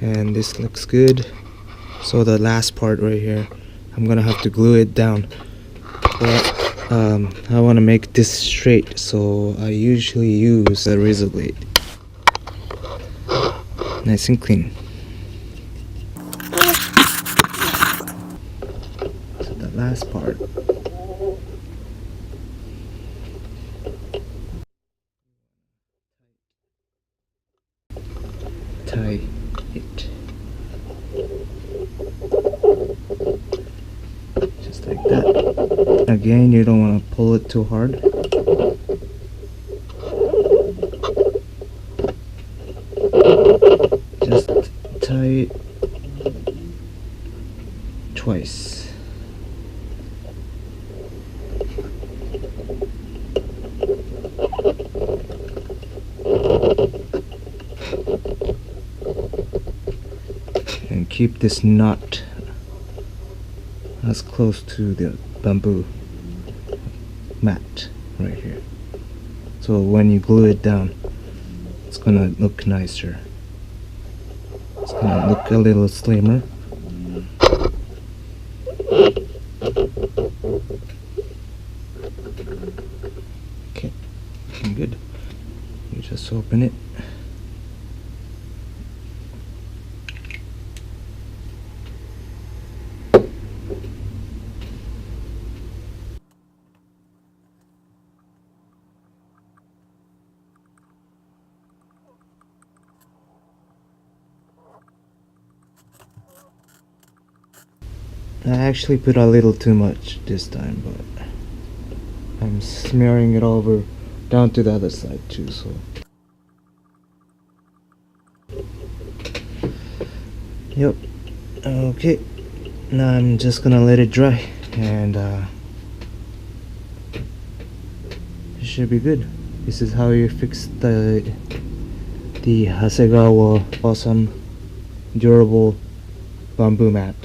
and this looks good. So the last part right here, I'm gonna have to glue it down, but I want to make this straight, so I usually use a razor blade. Nice and clean. So the last part. Tie it. Just like that. Again, you don't want to pull it too hard. Just tie it twice. And keep this knot as close to the bamboo mat right here. So when you glue it down, it's gonna look nicer. It's gonna look a little slimmer. Okay, looking good. You just open it. I actually put a little too much this time, but I'm smearing it over down to the other side too, so yep. Okay, now I'm just gonna let it dry, and it should be good. This is how you fix the Hasegawa awesome durable bamboo mat.